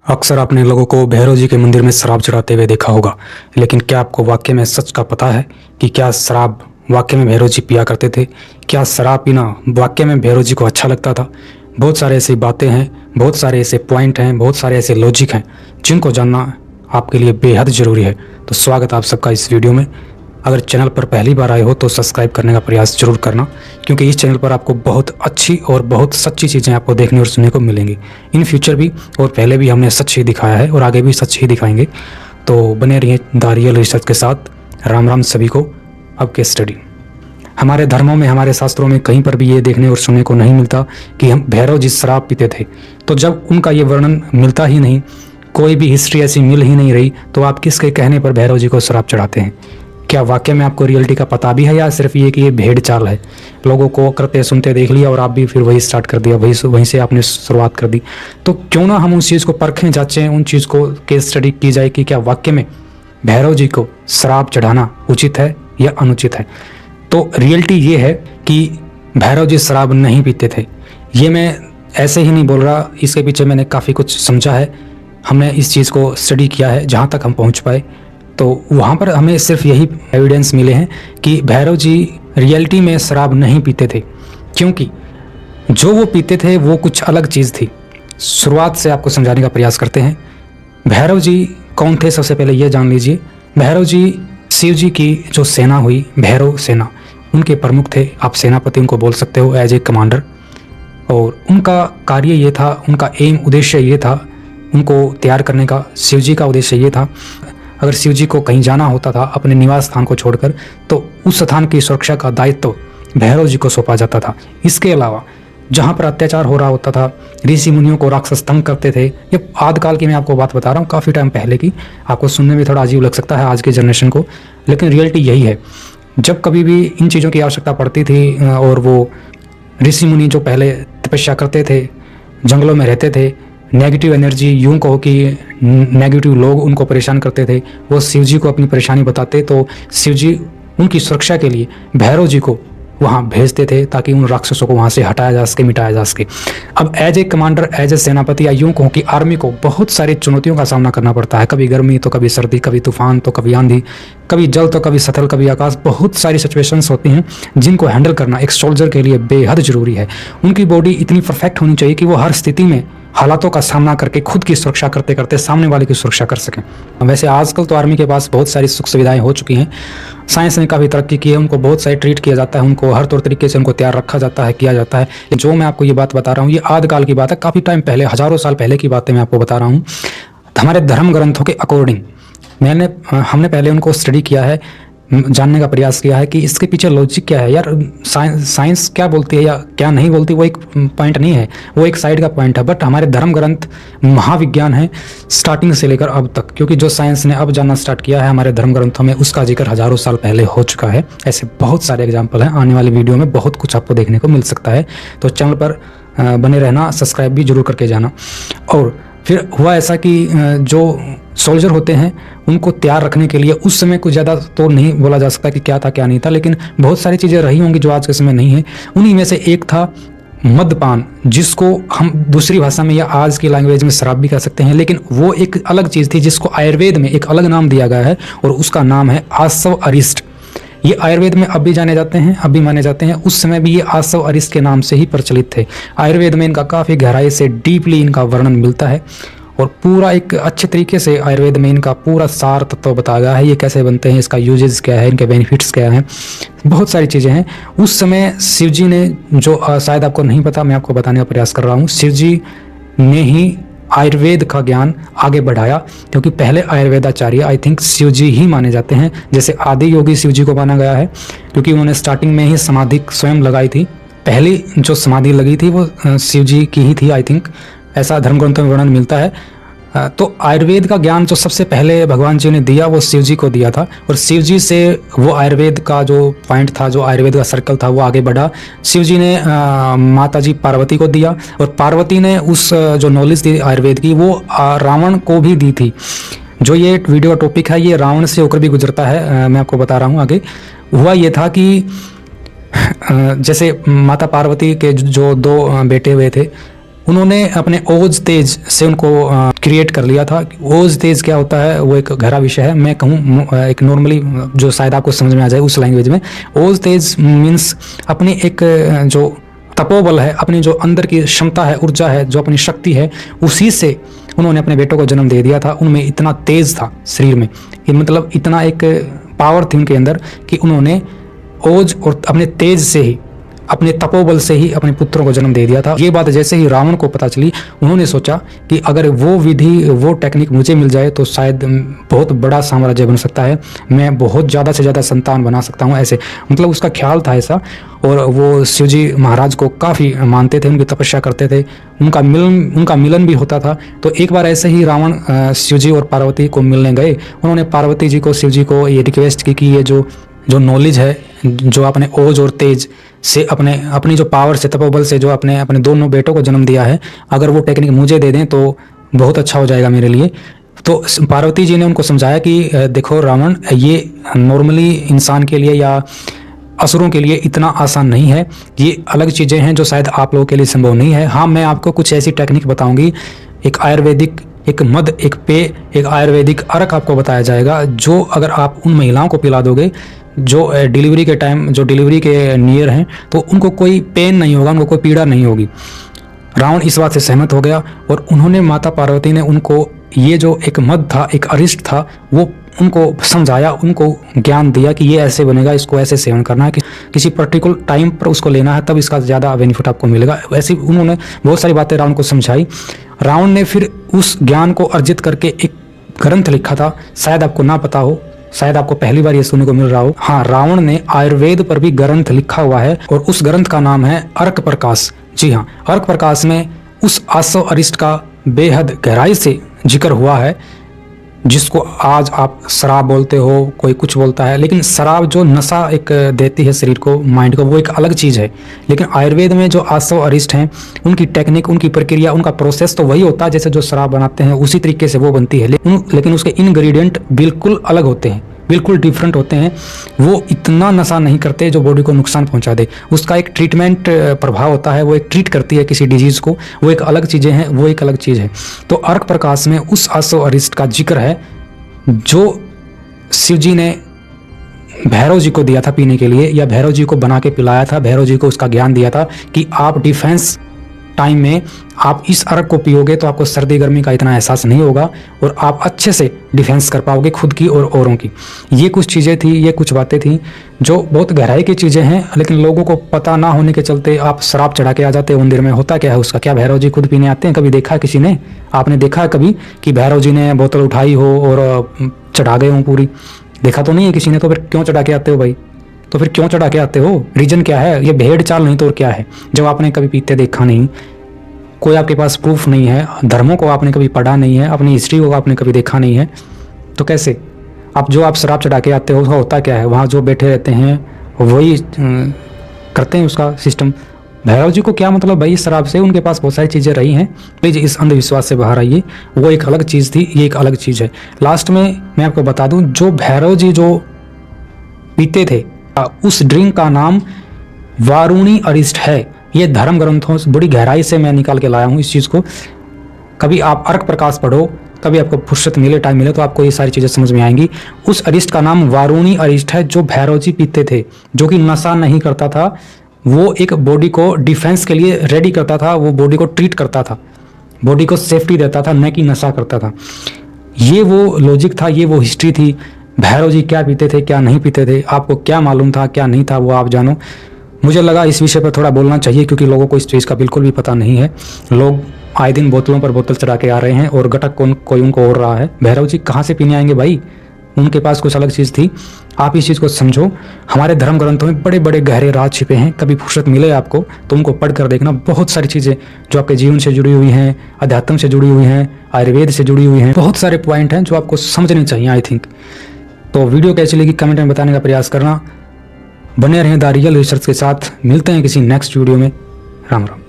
अक्सर आपने लोगों को भैरव जी के मंदिर में शराब चढ़ाते हुए देखा होगा, लेकिन क्या आपको वाकई में सच का पता है कि क्या शराब वाकई में भैरव जी पिया करते थे? क्या शराब पीना वाकई में भैरव जी को अच्छा लगता था? बहुत सारे ऐसी बातें हैं, बहुत सारे ऐसे पॉइंट हैं, बहुत सारे ऐसे लॉजिक हैं जिनको जानना आपके लिए बेहद ज़रूरी है। तो स्वागत आप सबका इस वीडियो में। अगर चैनल पर पहली बार आए हो तो सब्सक्राइब करने का प्रयास जरूर करना, क्योंकि इस चैनल पर आपको बहुत अच्छी और बहुत सच्ची चीज़ें आपको देखने और सुनने को मिलेंगी। इन फ्यूचर भी और पहले भी हमने सच ही दिखाया है और आगे भी सच ही दिखाएंगे। तो बने रहिए द रियल रिसर्च के साथ। राम राम सभी को। अब केस स्टडी। हमारे धर्मों में, हमारे शास्त्रों में कहीं पर भी ये देखने और सुनने को नहीं मिलता कि हम भैरव जी शराब पीते थे। तो जब उनका ये वर्णन मिलता ही नहीं, कोई भी हिस्ट्री ऐसी मिल ही नहीं रही, तो आप किसके कहने पर भैरव जी को शराब चढ़ाते हैं? क्या वाकई में आपको रियलिटी का पता भी है, या सिर्फ ये कि ये भेड़ चाल है? लोगों को करते सुनते देख लिया और आप भी फिर वही स्टार्ट कर दिया, वहीं से आपने शुरुआत कर दी। तो क्यों ना हम उस चीज़ को परखें, जांचें, उन चीज़ को केस स्टडी की जाए कि क्या वाकई में भैरव जी को शराब चढ़ाना उचित है या अनुचित है। तो रियलिटी ये है कि भैरव जी शराब नहीं पीते थे। ये मैं ऐसे ही नहीं बोल रहा, इसके पीछे मैंने काफ़ी कुछ समझा है। हमने इस चीज़ को स्टडी किया है जहाँ तक हम पहुँच पाए। तो वहाँ पर हमें सिर्फ यही एविडेंस मिले हैं कि भैरव जी रियलिटी में शराब नहीं पीते थे, क्योंकि जो वो पीते थे वो कुछ अलग चीज़ थी। शुरुआत से आपको समझाने का प्रयास करते हैं। भैरव जी कौन थे, सबसे पहले ये जान लीजिए। भैरव जी शिव जी की जो सेना हुई, भैरव सेना, उनके प्रमुख थे। आप सेनापति उनको बोल सकते हो, एज ए कमांडर। और उनका कार्य ये था, उनका एम, उद्देश्य ये था, उनको तैयार करने का शिव जी का उद्देश्य ये था। अगर शिव जी को कहीं जाना होता था अपने निवास स्थान को छोड़कर, तो उस स्थान की सुरक्षा का दायित्व भैरव जी को सौंपा जाता था। इसके अलावा जहाँ पर अत्याचार हो रहा होता था, ऋषि मुनियों को राक्षस तंग करते थे, ये आदिकाल की मैं आपको बात बता रहा हूँ, काफ़ी टाइम पहले की। आपको सुनने में थोड़ा अजीब लग सकता है आज के जनरेशन को, लेकिन रियलिटी यही है। जब कभी भी इन चीज़ों की आवश्यकता पड़ती थी और वो ऋषि मुनि जो पहले तपस्या करते थे, जंगलों में रहते थे, नेगेटिव एनर्जी, यूं कहो कि नेगेटिव लोग उनको परेशान करते थे, वो शिव जी को अपनी परेशानी बताते, तो शिव जी उनकी सुरक्षा के लिए भैरव जी को वहाँ भेजते थे ताकि उन राक्षसों को वहाँ से हटाया जा सके, मिटाया जा सके। अब as a commander, as a सेनापति, या यूं कहो कि आर्मी को बहुत सारी चुनौतियों का सामना करना पड़ता है। कभी गर्मी तो कभी सर्दी, कभी तूफान तो कभी आंधी, कभी जल तो कभी सथल, कभी आकाश। बहुत सारी सिचुएशंस होती हैं जिनको हैंडल करना एक सोल्जर के लिए बेहद ज़रूरी है। उनकी बॉडी इतनी परफेक्ट होनी चाहिए कि वो हर स्थिति में हालातों का सामना करके खुद की सुरक्षा करते करते सामने वाले की सुरक्षा कर सकें। वैसे आजकल तो आर्मी के पास बहुत सारी सुख सुविधाएं हो चुकी हैं, साइंस ने काफ़ी तरक्की की है, उनको बहुत सारी ट्रीट किया जाता है, उनको हर तौर तरीके से उनको तैयार रखा जाता है, किया जाता है। जो मैं आपको ये बात बता रहा हूँ, ये आदिकाल की बात है, काफ़ी टाइम पहले, हज़ारों साल पहले की बातें मैं आपको बता रहा हूँ। हमारे धर्म ग्रंथों के अकॉर्डिंग हमने पहले उनको स्टडी किया है, जानने का प्रयास किया है कि इसके पीछे लॉजिक क्या है। यार साइंस क्या बोलती है या क्या नहीं बोलती, वो एक पॉइंट नहीं है, वो एक साइड का पॉइंट है। बट हमारे धर्म ग्रंथ महाविज्ञान है स्टार्टिंग से लेकर अब तक, क्योंकि जो साइंस ने अब जानना स्टार्ट किया है हमारे धर्म ग्रंथों में, उसका जिक्र हज़ारों साल पहले हो चुका है। ऐसे बहुत सारे एग्जाम्पल हैं, आने वाली वीडियो में बहुत कुछ आपको देखने को मिल सकता है। तो चैनल पर बने रहना, सब्सक्राइब भी जरूर करके जाना। और फिर हुआ ऐसा कि जो सोल्जर होते हैं उनको तैयार रखने के लिए उस समय कुछ ज़्यादा तो नहीं बोला जा सकता कि क्या था क्या नहीं था, लेकिन बहुत सारी चीज़ें रही होंगी जो आज के समय नहीं है। उन्हीं में से एक था मद्यपान, जिसको हम दूसरी भाषा में या आज की लैंग्वेज में शराब भी कह सकते हैं, लेकिन वो एक अलग चीज़ थी जिसको आयुर्वेद में एक अलग नाम दिया गया है और उसका नाम है आसव अरिष्ट। ये आयुर्वेद में अब भी जाने जाते हैं, अब भी माने जाते हैं। उस समय भी ये आसव अरिष्ट के नाम से ही प्रचलित थे। आयुर्वेद में इनका काफ़ी गहराई से डीपली इनका वर्णन मिलता है और पूरा एक अच्छे तरीके से आयुर्वेद में इनका पूरा सार तत्व बताया गया है। ये कैसे बनते हैं, इसका यूजेस क्या है, इनके बेनिफिट्स क्या हैं, बहुत सारी चीज़ें हैं। उस समय शिव जी ने, जो शायद आपको नहीं पता, मैं आपको बताने का प्रयास कर रहा हूँ, शिव जी ने ही आयुर्वेद का ज्ञान आगे बढ़ाया, क्योंकि पहले आयुर्वेदाचार्य आई थिंक शिव जी ही माने जाते हैं। जैसे आदि योगी शिव जी को माना गया है, क्योंकि उन्होंने स्टार्टिंग में ही समाधि स्वयं लगाई थी। पहली जो समाधि लगी थी वो शिव जी की ही थी, आई थिंक, ऐसा धर्म ग्रंथों में वर्णन मिलता है। तो आयुर्वेद का ज्ञान जो सबसे पहले भगवान जी ने दिया वो शिव जी को दिया था, और शिव जी से वो आयुर्वेद का जो पॉइंट था, जो आयुर्वेद का सर्कल था, वो आगे बढ़ा। शिव जी ने माता जी पार्वती को दिया, और पार्वती ने उस जो नॉलेज थी आयुर्वेद की वो रावण को भी दी थी। जो ये वीडियो टॉपिक है ये रावण से होकर भी गुजरता है, मैं आपको बता रहा हूँ आगे। हुआ ये था कि जैसे माता पार्वती के जो दो बेटे हुए थे, उन्होंने अपने ओज तेज से उनको क्रिएट कर लिया था। ओज तेज क्या होता है वो एक गहरा विषय है, मैं कहूँ एक नॉर्मली जो शायद आपको समझ में आ जाए उस लैंग्वेज में। ओज तेज मीन्स अपनी एक जो तपोबल है, अपनी जो अंदर की क्षमता है, ऊर्जा है, जो अपनी शक्ति है, उसी से उन्होंने अपने बेटों को जन्म दे दिया था। उनमें इतना तेज था शरीर में, मतलब इतना एक पावर थी उनके अंदर कि उन्होंने ओज और अपने तेज से ही, अपने तपोबल से ही अपने पुत्रों को जन्म दे दिया था। ये बात जैसे ही रावण को पता चली, उन्होंने सोचा कि अगर वो विधि, वो टेक्निक मुझे मिल जाए तो शायद बहुत बड़ा साम्राज्य बन सकता है, मैं बहुत ज़्यादा से ज़्यादा संतान बना सकता हूँ, ऐसे मतलब उसका ख्याल था ऐसा। और वो शिवजी महाराज को काफ़ी मानते थे, उनकी तपस्या करते थे, उनका मिलन भी होता था। तो एक बार ऐसे ही रावण शिवजी और पार्वती को मिलने गए। उन्होंने पार्वती जी को, शिवजी को ये रिक्वेस्ट की कि ये जो नॉलेज है, जो अपने ओज और तेज से अपनी जो पावर से, तपोबल से जो अपने दोनों बेटों को जन्म दिया है, अगर वो टेक्निक मुझे दे दें तो बहुत अच्छा हो जाएगा मेरे लिए। तो पार्वती जी ने उनको समझाया कि देखो रावण, ये नॉर्मली इंसान के लिए या असुरों के लिए इतना आसान नहीं है, ये अलग चीज़ें हैं जो शायद आप लोगों के लिए संभव नहीं है। हाँ, मैं आपको कुछ ऐसी टेक्निक बताऊंगी, एक आयुर्वेदिक, एक मद, एक पेय, एक आयुर्वेदिक अर्क आपको बताया जाएगा, जो अगर आप उन महिलाओं को पिला दोगे जो डिलीवरी के टाइम, जो डिलीवरी के नियर हैं, तो उनको कोई पेन नहीं होगा, उनको कोई पीड़ा नहीं होगी। रावण इस बात से सहमत हो गया और उन्होंने, माता पार्वती ने उनको ये जो एक मद था, एक अरिष्ट था, वो उनको समझाया, उनको ज्ञान दिया कि ये ऐसे बनेगा, इसको ऐसे सेवन करना है, कि किसी पर्टिकुलर टाइम पर उसको लेना है, तब इसका ज़्यादा बेनिफिट आपको मिलेगा। वैसे उन्होंने बहुत सारी बातें रावण को समझाई। रावण ने फिर उस ज्ञान को अर्जित करके एक ग्रंथ लिखा था, शायद आपको ना पता हो, शायद आपको पहली बार ये सुनने को मिल रहा हो। हाँ, रावण ने आयुर्वेद पर भी ग्रंथ लिखा हुआ है और उस ग्रंथ का नाम है अर्क प्रकाश। जी हाँ, अर्क प्रकाश में उस आसव अरिष्ट का बेहद गहराई से जिक्र हुआ है, जिसको आज आप शराब बोलते हो, कोई कुछ बोलता है, लेकिन शराब जो नशा एक देती है शरीर को, माइंड को, वो एक अलग चीज़ है। लेकिन आयुर्वेद में जो आसव अरिष्ट हैं, उनकी टेक्निक, उनकी प्रक्रिया, उनका प्रोसेस तो वही होता है जैसे जो शराब बनाते हैं उसी तरीके से वो बनती है, लेकिन उसके इंग्रेडिएंट बिल्कुल अलग होते हैं, बिल्कुल डिफरेंट होते हैं। वो इतना नशा नहीं करते जो बॉडी को नुकसान पहुंचा दे। उसका एक ट्रीटमेंट प्रभाव होता है, वो एक ट्रीट करती है किसी डिजीज़ को, वो एक अलग चीज़ें हैं, वो एक अलग चीज़ है। तो अर्क प्रकाश में उस आसव अरिष्ट का जिक्र है जो शिवजी ने भैरव जी को दिया था पीने के लिए, या भैरव जी को बना के पिलाया था, भैरव जी को उसका ज्ञान दिया था कि आप डिफेंस टाइम में आप इस अर्क को पियोगे तो आपको सर्दी गर्मी का इतना एहसास नहीं होगा और आप अच्छे से डिफेंस कर पाओगे खुद की और औरों की। ये कुछ चीज़ें थी, ये कुछ बातें थी जो बहुत गहराई की चीज़ें हैं, लेकिन लोगों को पता ना होने के चलते आप शराब चढ़ा के आ जाते हो मंदिर में। होता क्या है उसका? क्या भैरव जी खुद पीने आते हैं? कभी देखा है किसी ने? आपने देखा है कभी कि भैरव जी ने बोतल उठाई हो और चढ़ा गए हों पूरी? देखा तो नहीं है किसी ने। तो फिर क्यों चढ़ा के आते हो भाई? तो फिर क्यों चढ़ा के आते हो? रीजन क्या है? ये भेड़ चाल नहीं तो और क्या है? जब आपने कभी पीते देखा नहीं, कोई आपके पास प्रूफ नहीं है, धर्मों को आपने कभी पढ़ा नहीं है, अपनी हिस्ट्री को आपने कभी देखा नहीं है, तो कैसे आप जो आप शराब चढ़ा के आते हो उसका होता क्या है? वहाँ जो बैठे रहते हैं वही करते हैं उसका सिस्टम। भैरव जी को क्या मतलब भाई शराब से? उनके पास बहुत सारी चीज़ें रही हैं। प्लीज़ इस अंधविश्वास से बाहर आइए। वो एक अलग चीज़ थी, ये एक अलग चीज़ है। लास्ट में मैं आपको बता दूं, जो भैरव जी जो पीते थे उस ड्रिंक का नाम वारुणी अरिष्ट है। ये धर्म ग्रंथों से बड़ी गहराई से मैं निकाल के लाया हूँ इस चीज़ को। कभी आप अर्क प्रकाश पढ़ो, कभी आपको फुर्सत मिले, टाइम मिले, तो आपको ये सारी चीज़ें समझ में आएंगी। उस अरिष्ट का नाम वारुणी अरिष्ट है, जो भैरव जी पीते थे, जो कि नशा नहीं करता था। वो एक बॉडी को डिफेंस के लिए रेडी करता था, वो बॉडी को ट्रीट करता था, बॉडी को सेफ्टी देता था, न कि नशा करता था। ये वो लॉजिक था, ये वो हिस्ट्री थी। भैरव जी क्या पीते थे, क्या नहीं पीते थे, आपको क्या मालूम था, क्या नहीं था, वो आप जानो। मुझे लगा इस विषय पर थोड़ा बोलना चाहिए, क्योंकि लोगों को इस चीज़ का बिल्कुल भी पता नहीं है। लोग आए दिन बोतलों पर बोतल चढ़ा के आ रहे हैं और गटक कोई उनको ओढ़ रहा है। भैरव जी कहाँ से पीने आएंगे भाई? उनके पास कुछ अलग चीज़ थी। आप इस चीज़ को समझो। हमारे धर्म ग्रंथों में बड़े बड़े गहरे राज छिपे हैं। कभी फुर्सत मिले आपको तो उनको पढ़ कर देखना। बहुत सारी चीज़ें जो आपके जीवन से जुड़ी हुई हैं, अध्यात्म से जुड़ी हुई हैं, आयुर्वेद से जुड़ी हुई हैं, बहुत सारे पॉइंट हैं जो आपको समझने चाहिए आई थिंक। तो वीडियो कैसी लगी कमेंट में बताने का प्रयास करना। बने रहें द रियल रिसर्च के साथ। मिलते हैं किसी नेक्स्ट वीडियो में। राम राम।